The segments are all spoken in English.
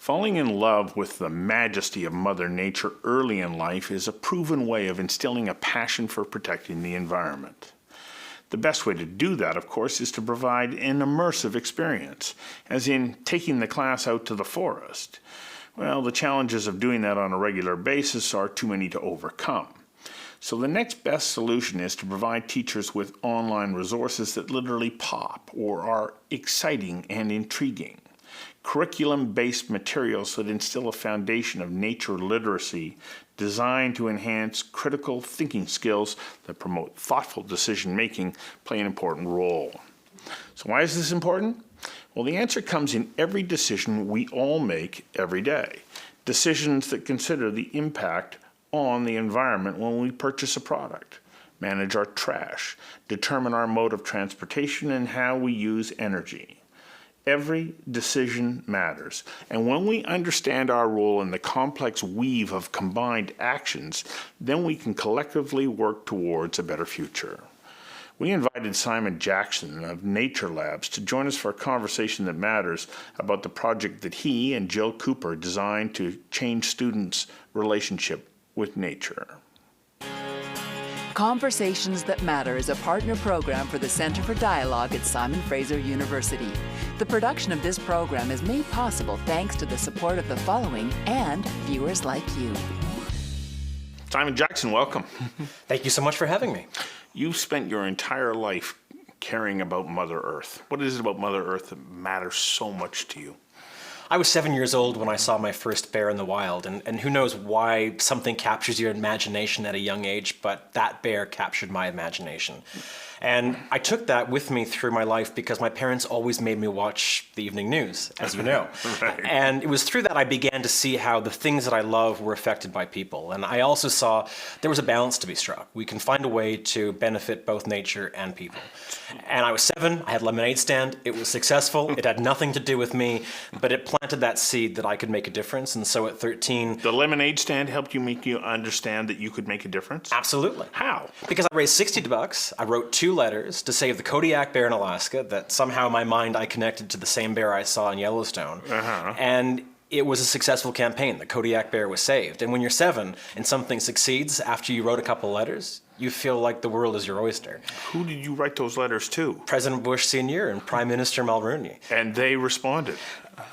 Falling in love with the majesty of Mother Nature early in life is a proven way of instilling a passion for protecting the environment. The best way to do that, of course, is to provide an immersive experience, as in taking the class out to the forest. Well, the challenges of doing that on a regular basis are too many to overcome. So the next best solution is to provide teachers with online resources that literally pop or are exciting and intriguing. Curriculum-based materials that instill a foundation of nature literacy designed to enhance critical thinking skills that promote thoughtful decision-making play an important role. So why is this important? Well, the answer comes in every decision we all make every day. Decisions that consider the impact on the environment when we purchase a product, manage our trash, determine our mode of transportation, and how we use energy. Every decision matters, and when we understand our role in the complex weave of combined actions, then we can collectively work towards a better future. We invited Simon Jackson of Nature Labs to join us for a conversation that matters about the project that he and Jill Cooper designed to change students' relationship with nature. Conversations That Matter is a partner program for the Centre for Dialogue at Simon Fraser University. The production of this program is made possible thanks to the support of the following and viewers like you. Simon Jackson, welcome. Thank you so much for having me. You've spent your entire life caring about Mother Earth. What is it about Mother Earth that matters so much to you? I was 7 years old when I saw my first bear in the wild, and who knows why something captures your imagination at a young age, but that bear captured my imagination. And I took that with me through my life because my parents always made me watch the evening news, as you know. Right. And it was through that I began to see how the things that I love were affected by people. And I also saw there was a balance to be struck. We can find a way to benefit both nature and people. And I was 7, I had a lemonade stand, it was successful, it had nothing to do with me, but it planted that seed that I could make a difference. And so at 13... The lemonade stand helped make you understand that you could make a difference? Absolutely. How? Because I raised $60, I wrote 2 letters to save the Kodiak bear in Alaska that somehow in my mind I connected to the same bear I saw in Yellowstone. And it was a successful campaign. The Kodiak bear was saved. And when you're 7 and something succeeds after you wrote a couple letters, you feel like the world is your oyster. Who did you write those letters to? President Bush Sr. and Prime Minister Mulroney. And they responded?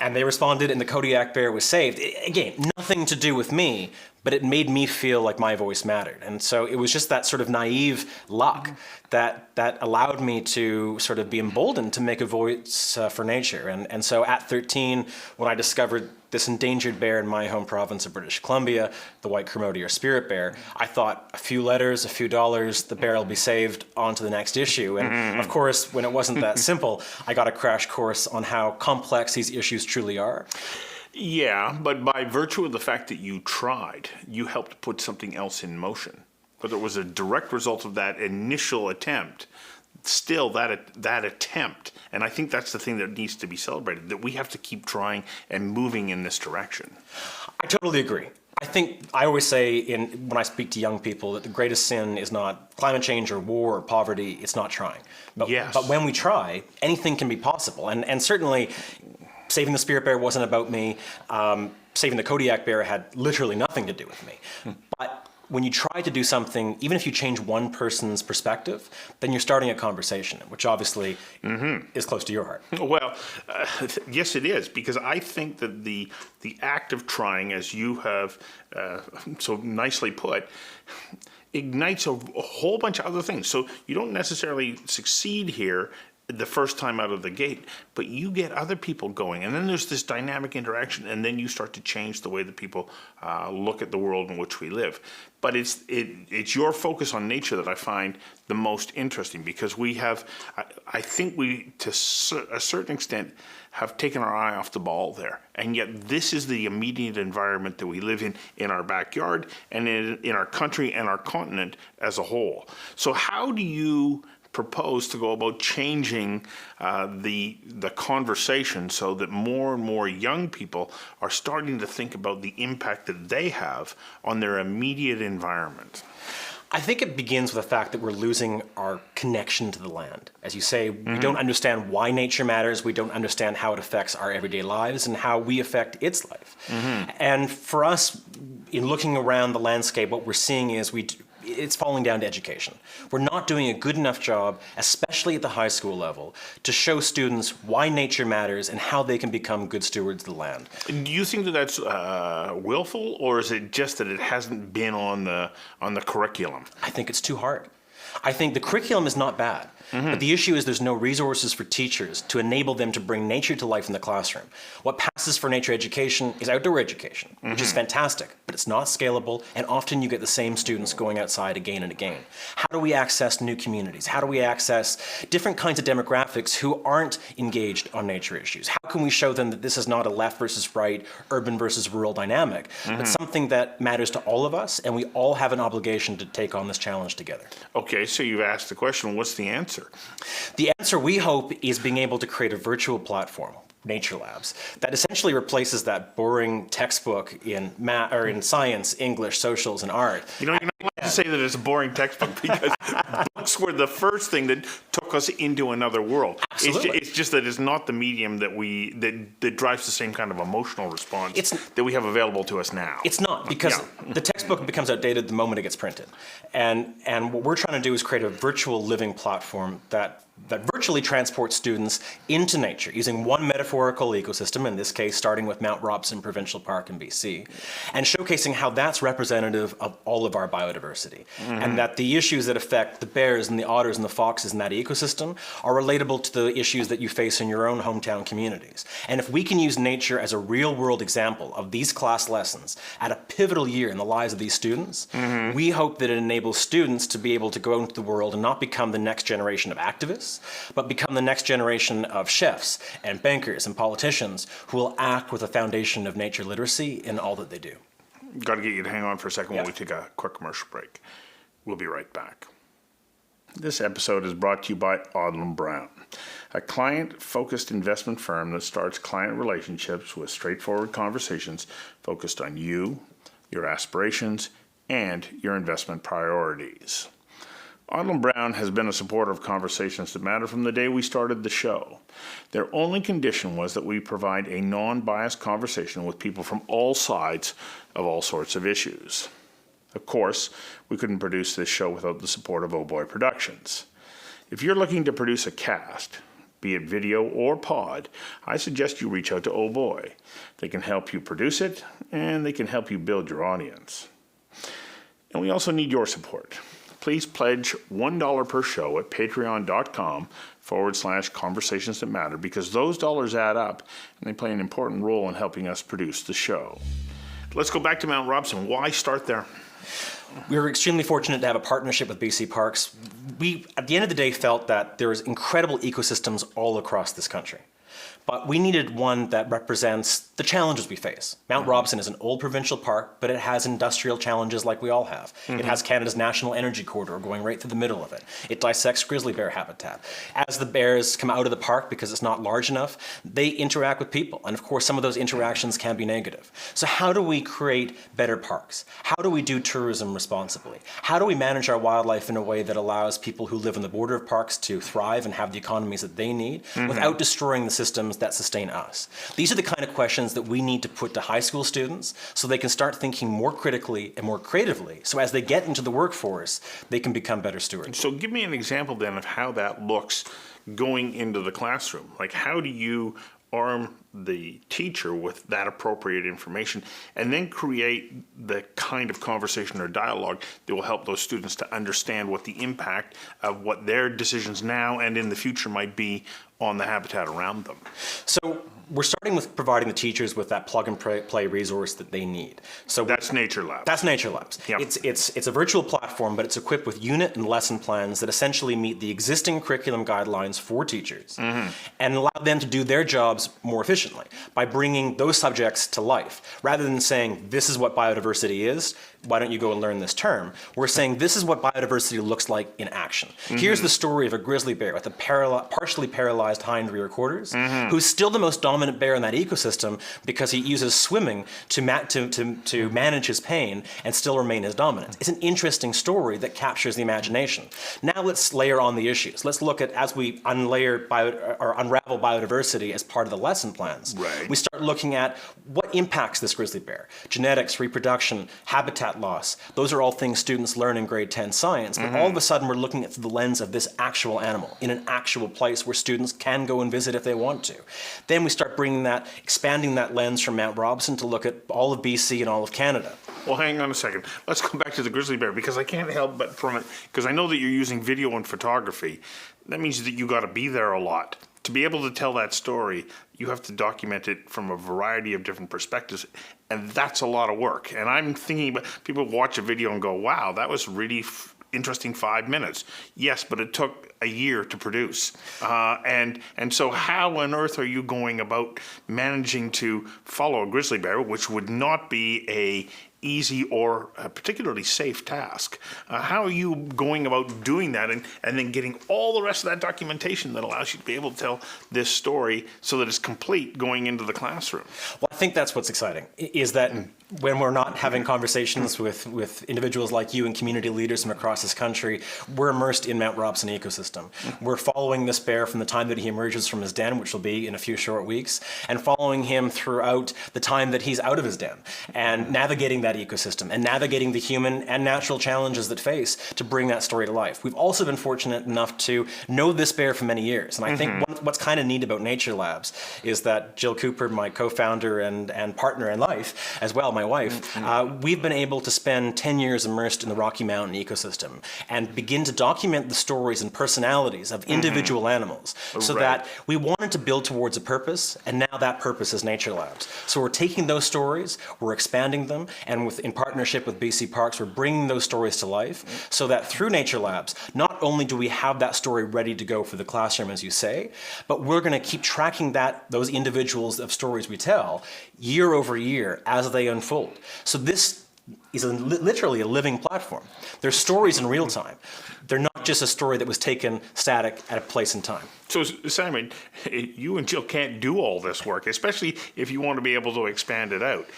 And they responded, and the Kodiak bear was saved. Again, nothing to do with me, but it made me feel like my voice mattered. And so it was just that sort of naive luck that allowed me to sort of be emboldened to make a voice for nature. And so at 13, when I discovered this endangered bear in my home province of British Columbia, the white Kermode or spirit bear, I thought a few letters, a few dollars, the bear will be saved, on to the next issue. And of course, when it wasn't that simple, I got a crash course on how complex these issues truly are. Yeah, but by virtue of the fact that you tried, you helped put something else in motion. Whether it was a direct result of that initial attempt, still that attempt, and I think that's the thing that needs to be celebrated, that we have to keep trying and moving in this direction. I totally agree. I always say when I speak to young people that the greatest sin is not climate change or war or poverty, it's not trying. But when we try, anything can be possible. And certainly, saving the spirit bear wasn't about me. Saving the Kodiak bear had literally nothing to do with me. But when you try to do something, even if you change one person's perspective, then you're starting a conversation, which obviously is close to your heart. Well, yes, it is, because I think that the act of trying, as you have so nicely put, ignites a whole bunch of other things. So you don't necessarily succeed here the first time out of the gate, but you get other people going, and then there's this dynamic interaction, and then you start to change the way that people look at the world in which we live. But it's your focus on nature that I find the most interesting, because we have, I think we, to a certain extent, have taken our eye off the ball there. And yet this is the immediate environment that we live in our backyard, and in our country and our continent as a whole. So how do you propose to go about changing the conversation so that more and more young people are starting to think about the impact that they have on their immediate environment? I think it begins with the fact that we're losing our connection to the land. As you say, we don't understand why nature matters, we don't understand how it affects our everyday lives and how we affect its life. And for us, in looking around the landscape, what we're seeing is it's falling down to education. We're not doing a good enough job, especially at the high school level, to show students why nature matters and how they can become good stewards of the land. Do you think that that's willful, or is it just that it hasn't been on the curriculum? I think it's too hard. I think the curriculum is not bad, but the issue is there's no resources for teachers to enable them to bring nature to life in the classroom. What passes for nature education is outdoor education, which is fantastic, but it's not scalable, and often you get the same students going outside again and again. How do we access new communities? How do we access different kinds of demographics who aren't engaged on nature issues? How can we show them that this is not a left versus right, urban versus rural dynamic, but something that matters to all of us, and we all have an obligation to take on this challenge together? Okay, so you've asked the question, what's the answer? The answer, we hope, is being able to create a virtual platform, Nature Labs, that essentially replaces that boring textbook in math or in science, English, socials, and art. You know, you're not allowed to say that it's a boring textbook, because books were the first thing that took us into another world. Absolutely. It's just that it's not the medium that drives the same kind of emotional response that we have available to us now. It's not, because the textbook becomes outdated the moment it gets printed. And what we're trying to do is create a virtual living platform that virtually transports students into nature using one metaphorical ecosystem, in this case starting with Mount Robson Provincial Park in BC, and showcasing how that's representative of all of our biodiversity. And that the issues that affect the bears and the otters and the foxes in that ecosystem are relatable to the issues that you face in your own hometown communities. And if we can use nature as a real world example of these class lessons at a pivotal year in the lives of these students, we hope that it enables students to be able to go into the world and not become the next generation of activists, but become the next generation of chefs and bankers and politicians who will act with a foundation of nature literacy in all that they do. Got to get you to hang on for a second while we take a quick commercial break. We'll be right back. This episode is brought to you by Odlum Brown, a client-focused investment firm that starts client relationships with straightforward conversations focused on you, your aspirations, and your investment priorities. Odlum Brown has been a supporter of Conversations That Matter from the day we started the show. Their only condition was that we provide a non-biased conversation with people from all sides of all sorts of issues. Of course, we couldn't produce this show without the support of Oh Boy Productions. If you're looking to produce a cast, be it video or pod, I suggest you reach out to Oh Boy. They can help you produce it, and they can help you build your audience. And we also need your support. Please pledge $1 per show at patreon.com/conversations that matter, because those dollars add up and they play an important role in helping us produce the show. Let's go back to Mount Robson. Why start there? We were extremely fortunate to have a partnership with BC Parks. We, at the end of the day, felt that there was incredible ecosystems all across this country. But we needed one that represents the challenges we face. Mount Robson is an old provincial park, but it has industrial challenges like we all have. It has Canada's national energy corridor going right through the middle of it. It dissects grizzly bear habitat. As the bears come out of the park because it's not large enough, they interact with people. And of course, some of those interactions can be negative. So how do we create better parks? How do we do tourism responsibly? How do we manage our wildlife in a way that allows people who live on the border of parks to thrive and have the economies that they need without destroying the systems that sustain us? These are the kind of questions that we need to put to high school students so they can start thinking more critically and more creatively. So as they get into the workforce, they can become better stewards. So give me an example then of how that looks going into the classroom. Like, how do you arm the teacher with that appropriate information and then create the kind of conversation or dialogue that will help those students to understand what the impact of what their decisions now and in the future might be on the habitat around them? So we're starting with providing the teachers with that plug and play resource that they need. So that's Nature Labs. That's Nature Labs. Yep. It's a virtual platform, but it's equipped with unit and lesson plans that essentially meet the existing curriculum guidelines for teachers and allow them to do their jobs more efficiently by bringing those subjects to life. Rather than saying, this is what biodiversity is, why don't you go and learn this term? We're saying this is what biodiversity looks like in action. Here's the story of a grizzly bear with a partially paralyzed specialized hind rear quarters, who's still the most dominant bear in that ecosystem because he uses swimming to manage his pain and still remain his dominance. It's an interesting story that captures the imagination. Now let's layer on the issues. Let's look at, as we unravel biodiversity as part of the lesson plans, Right. we start looking at what impacts this grizzly bear. Genetics, reproduction, habitat loss. Those are all things students learn in grade 10 science, but all of a sudden we're looking at through the lens of this actual animal in an actual place where students can go and visit if they want to. Then we start expanding that lens from Mount Robson to look at all of BC and all of Canada. Well, hang on a second. Let's go back to the grizzly bear, because I can't help but from it, because I know that you're using video and photography. That means that you got to be there a lot. To be able to tell that story, you have to document it from a variety of different perspectives, and that's a lot of work. And I'm thinking about, people watch a video and go, wow, that was really interesting 5 minutes. Yes, but it took a year to produce. And so how on earth are you going about managing to follow a grizzly bear, which would not be a easy or a particularly safe task? How are you going about doing that and then getting all the rest of that documentation that allows you to be able to tell this story so that it's complete going into the classroom? Well, I think that's what's exciting, is that when we're not having conversations with individuals like you and community leaders from across this country, we're immersed in Mount Robson ecosystem. We're following this bear from the time that he emerges from his den, which will be in a few short weeks, and following him throughout the time that he's out of his den, and navigating that ecosystem, and navigating the human and natural challenges that face to bring that story to life. We've also been fortunate enough to know this bear for many years, and I think what's kind of neat about Nature Labs is that Jill Cooper, my co-founder and partner in life, as well, my wife, we've been able to spend 10 years immersed in the Rocky Mountain ecosystem and begin to document the stories and personalities of individual animals, so that we wanted to build towards a purpose, and now that purpose is Nature Labs. So we're taking those stories, we're expanding them, and in partnership with BC Parks, we're bringing those stories to life, so that through Nature Labs, not only do we have that story ready to go for the classroom, as you say, but we're going to keep tracking those individuals of stories we tell year over year as they unfold. So this is literally a living platform. There's stories in real time. They're not just a story that was taken static at a place and time. So, Simon, you and Jill can't do all this work, especially if you want to be able to expand it out.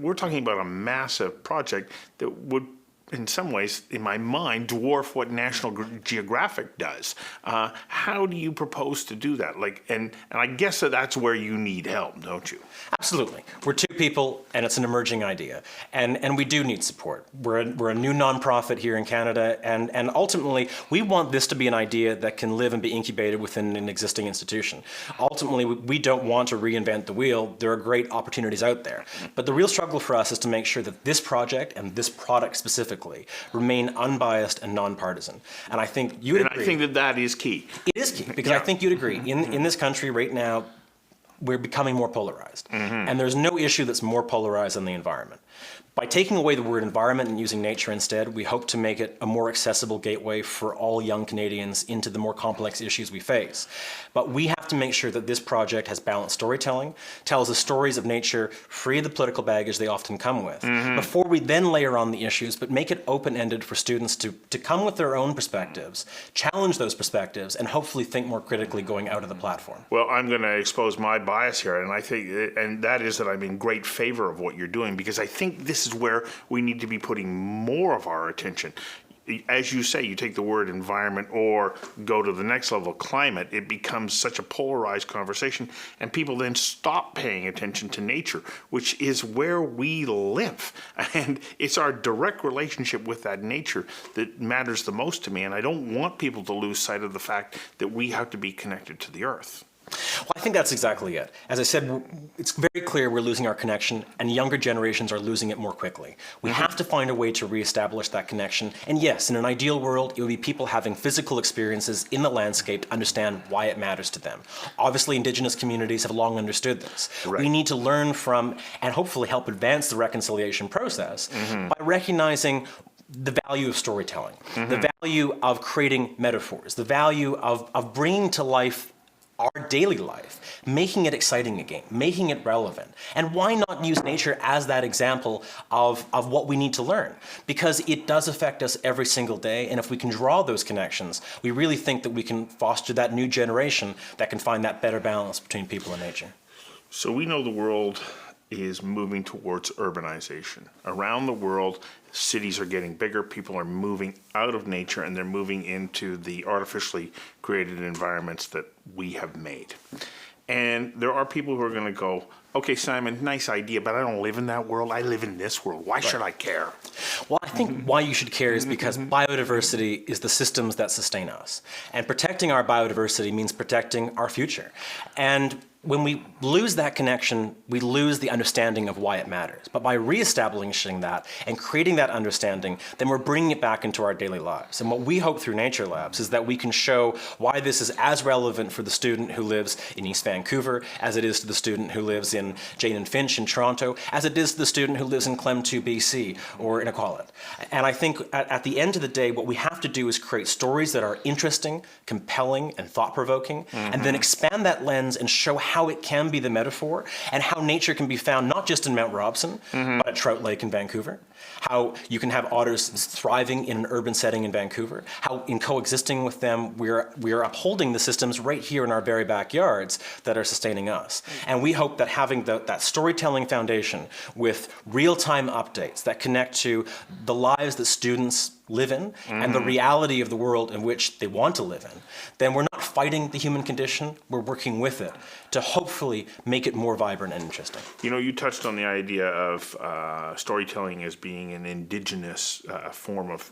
We're talking about a massive project that would, in some ways, in my mind, dwarf what National Geographic does. How do you propose to do that? And I guess that's where you need help, don't you? Absolutely. We're two people, and it's an emerging idea, and we do need support. We're a new nonprofit here in Canada, and ultimately, we want this to be an idea that can live and be incubated within an existing institution. Ultimately, we don't want to reinvent the wheel. There are great opportunities out there, but the real struggle for us is to make sure that this project and this product specifically remain unbiased and nonpartisan. And I think you would agree. And I think that is key. It is key, because I think you'd agree. In this country right now, we're becoming more polarized. And there's no issue that's more polarized than the environment. By taking away the word environment and using nature instead, we hope to make it a more accessible gateway for all young Canadians into the more complex issues we face. But we have to make sure that this project has balanced storytelling, tells the stories of nature free of the political baggage they often come with, before we then layer on the issues, but make it open-ended for students to come with their own perspectives, challenge those perspectives, and hopefully think more critically going out of the platform. Well, I'm going to expose my bias here, and I think, and that is that I'm in great favor of what you're doing, because I think this is where we need to be putting more of our attention. As you say, you take the word environment or go to the next level, climate, it becomes such a polarized conversation, and people then stop paying attention to nature, which is where we live. And it's our direct relationship with that nature that matters the most to me, and I don't want people to lose sight of the fact that we have to be connected to the earth. Well, I think that's exactly it. As I said, it's very clear we're losing our connection, and younger generations are losing it more quickly. We have to find a way to reestablish that connection. And yes, in an ideal world, it would be people having physical experiences in the landscape to understand why it matters to them. Obviously, Indigenous communities have long understood this. Right. We need to learn from and hopefully help advance the reconciliation process by recognizing the value of storytelling, the value of creating metaphors, the value of bringing to life our daily life, making it exciting again, making it relevant. And why not use nature as that example of what we need to learn? Because it does affect us every single day, and if we can draw those connections, we really think that we can foster that new generation that can find that better balance between people and nature. So we know the world is moving towards urbanization. Around the world, cities are getting bigger, people are moving out of nature, and they're moving into the artificially created environments that we have made. And there are people who are going to go, okay, Simon, nice idea, but I don't live in that world. I live in this world. Why should I care? Well, I think why you should care is because biodiversity is the systems that sustain us. And protecting our biodiversity means protecting our future. And when we lose that connection, we lose the understanding of why it matters. But by reestablishing that and creating that understanding, then we're bringing it back into our daily lives. And what we hope through Nature Labs is that we can show why this is as relevant for the student who lives in East Vancouver as it is to the student who lives in Jane and Finch in Toronto, as it is to the student who lives in Clem2, BC, or in Iqaluit. And I think at the end of the day, what we have to do is create stories that are interesting, compelling, and thought-provoking, and then expand that lens and show how it can be the metaphor and how nature can be found not just in Mount Robson, but at Trout Lake in Vancouver. How you can have otters thriving in an urban setting in Vancouver. How in coexisting with them, we are upholding the systems right here in our very backyards that are sustaining us. And we hope that having that storytelling foundation with real-time updates that connect to the lives that students live in and the reality of the world in which they want to live in, then we're not fighting the human condition, we're working with it to hopefully make it more vibrant and interesting. You know, you touched on the idea of storytelling as being an indigenous form of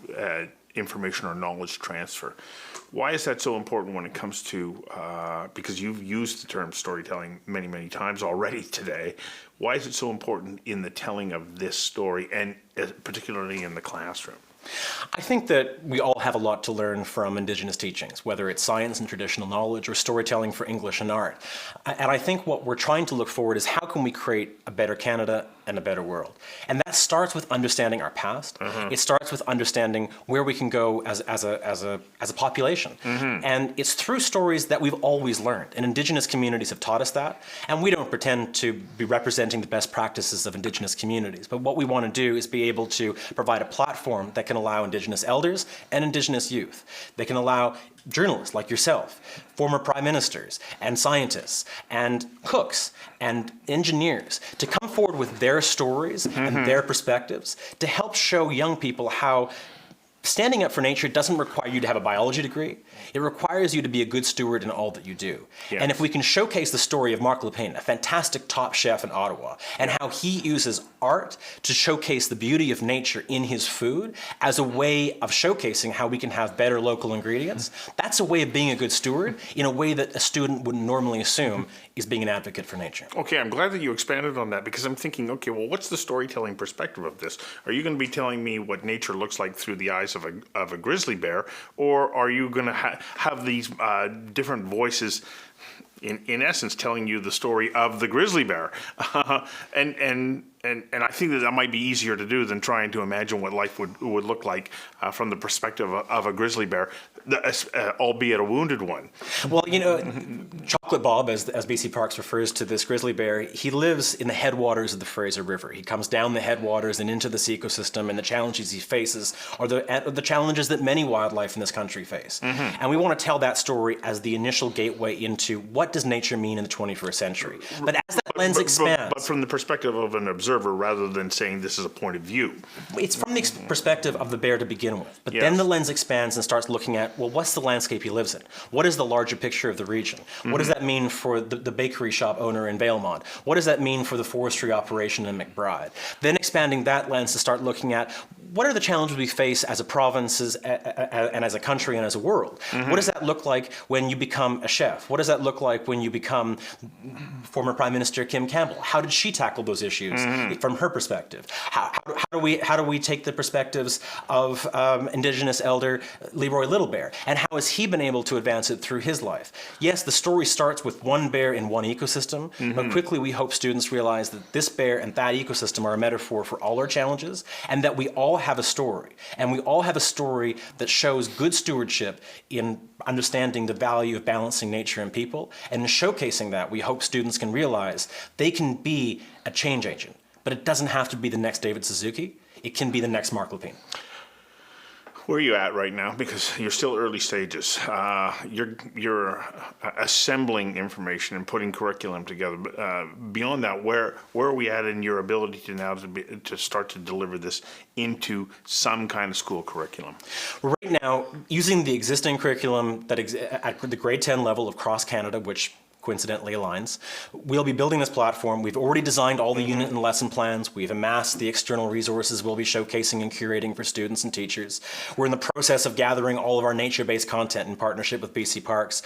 information or knowledge transfer. Why is that so important when it comes to, because you've used the term storytelling many, many times already today, why is it so important in the telling of this story and particularly in the classroom? I think that we all have a lot to learn from Indigenous teachings, whether it's science and traditional knowledge or storytelling for English and art. And I think what we're trying to look forward is how can we create a better Canada and a better world? And that starts with understanding our past. It starts with understanding where we can go as a population. And it's through stories that we've always learned. And Indigenous communities have taught us that. And we don't pretend to be representing the best practices of Indigenous communities. But what we want to do is be able to provide a platform that can allow Indigenous elders and Indigenous youth. They can allow journalists like yourself, former prime ministers and scientists and cooks and engineers to come forward with their stories and their perspectives to help show young people how standing up for nature doesn't require you to have a biology degree. It requires you to be a good steward in all that you do. Yes. And if we can showcase the story of Marc Lepine, a fantastic top chef in Ottawa, and how he uses art to showcase the beauty of nature in his food as a way of showcasing how we can have better local ingredients, that's a way of being a good steward in a way that a student wouldn't normally assume is being an advocate for nature. Okay, I'm glad that you expanded on that because I'm thinking, okay, well, what's the storytelling perspective of this? Are you going to be telling me what nature looks like through the eyes of a grizzly bear, or are you going to have these different voices, in essence, telling you the story of the grizzly bear? And I think that might be easier to do than trying to imagine what life would look like from the perspective of a grizzly bear, albeit a wounded one. Well, you know, Chocolate Bob, as BC Parks refers to this grizzly bear, he lives in the headwaters of the Fraser River. He comes down the headwaters and into this ecosystem, and the challenges he faces are the challenges that many wildlife in this country face. And we want to tell that story as the initial gateway into what does nature mean in the 21st century. But as that lens expands... But from the perspective of an observer, rather than saying this is a point of view. It's from the perspective of the bear to begin with. But then the lens expands and starts looking at, well, what's the landscape he lives in? What is the larger picture of the region? What does that mean for the bakery shop owner in Valemont? What does that mean for the forestry operation in McBride? Then expanding that lens to start looking at what are the challenges we face as a province and as a country and as a world? What does that look like when you become a chef? What does that look like when you become former Prime Minister Kim Campbell? How did she tackle those issues from her perspective? How do we take the perspectives of Indigenous elder Leroy Little Bear, and how has he been able to advance it through his life? Yes, the story starts with one bear in one ecosystem, but quickly we hope students realize that this bear and that ecosystem are a metaphor for all our challenges, and that we all have a story, and we all have a story that shows good stewardship in understanding the value of balancing nature and people, and in showcasing that, we hope students can realize they can be a change agent, but it doesn't have to be the next David Suzuki. It can be the next Mark Lepine. Where are you at right now? Because you're still early stages. You're assembling information and putting curriculum together. Beyond that, where are we at in your ability to now to start to deliver this into some kind of school curriculum? Right now, using the existing curriculum that at the grade 10 level across Canada, which coincidentally aligns. We'll be building this platform. We've already designed all the unit and lesson plans. We've amassed the external resources we'll be showcasing and curating for students and teachers. We're in the process of gathering all of our nature-based content in partnership with BC Parks.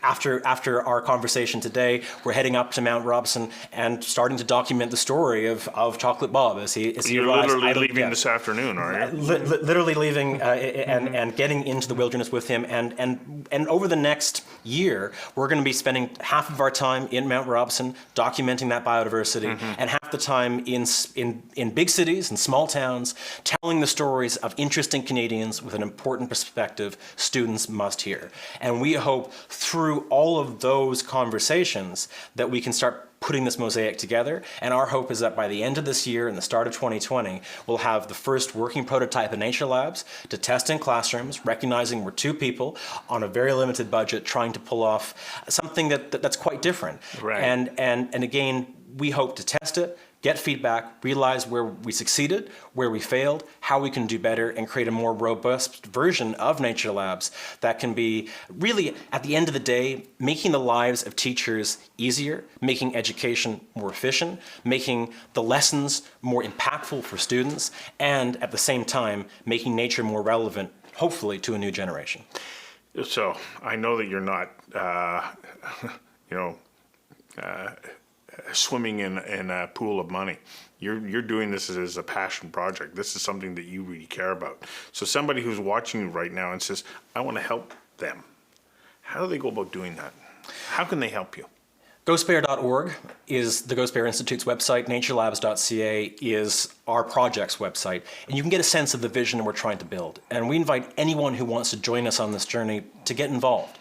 After our conversation today, we're heading up to Mount Robson and starting to document the story of Chocolate Bob as he You're arrives. literally leaving this afternoon, are you? Literally leaving and getting into the wilderness with him, and over the next year, we're going to be spending half of our time in Mount Robson documenting that biodiversity, and half the time in big cities and small towns telling the stories of interesting Canadians with an important perspective students must hear. And we hope through all of those conversations that we can start putting this mosaic together, and our hope is that by the end of this year and the start of 2020, we'll have the first working prototype of Nature Labs to test in classrooms, recognizing we're two people on a very limited budget trying to pull off something that's quite different. Right. And again, we hope to test it, get feedback, realize where we succeeded, where we failed, how we can do better, and create a more robust version of Nature Labs that can be really, at the end of the day, making the lives of teachers easier, making education more efficient, making the lessons more impactful for students, and at the same time, making nature more relevant, hopefully, to a new generation. So I know that you're not, swimming in a pool of money. You're doing this as a passion project. This is something that you really care about. So somebody who's watching you right now and says, I want to help them, how do they go about doing that? How can they help you? GhostBear.org is the Ghost Bear Institute's website. NatureLabs.ca is our project's website. And you can get a sense of the vision we're trying to build. And we invite anyone who wants to join us on this journey to get involved.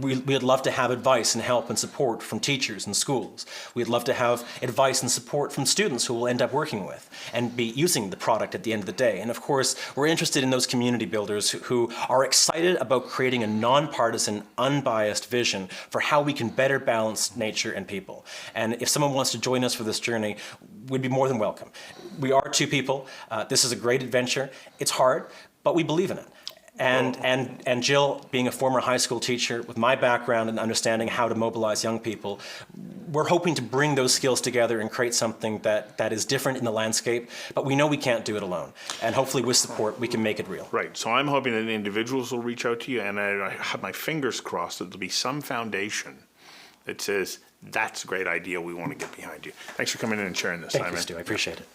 We'd love to have advice and help and support from teachers and schools. We'd love to have advice and support from students who we'll end up working with and be using the product at the end of the day. And of course, we're interested in those community builders who are excited about creating a nonpartisan, unbiased vision for how we can better balance nature and people. And if someone wants to join us for this journey, we'd be more than welcome. We are two people. This is a great adventure. It's hard, but we believe in it. And Jill, being a former high school teacher with my background and understanding how to mobilize young people, we're hoping to bring those skills together and create something that is different in the landscape, but we know we can't do it alone. And hopefully with support, we can make it real. Right. So I'm hoping that individuals will reach out to you, and I have my fingers crossed that there'll be some foundation that says, that's a great idea, we want to get behind you. Thanks for coming in and sharing this, Thank Simon. you, Stu. I appreciate it.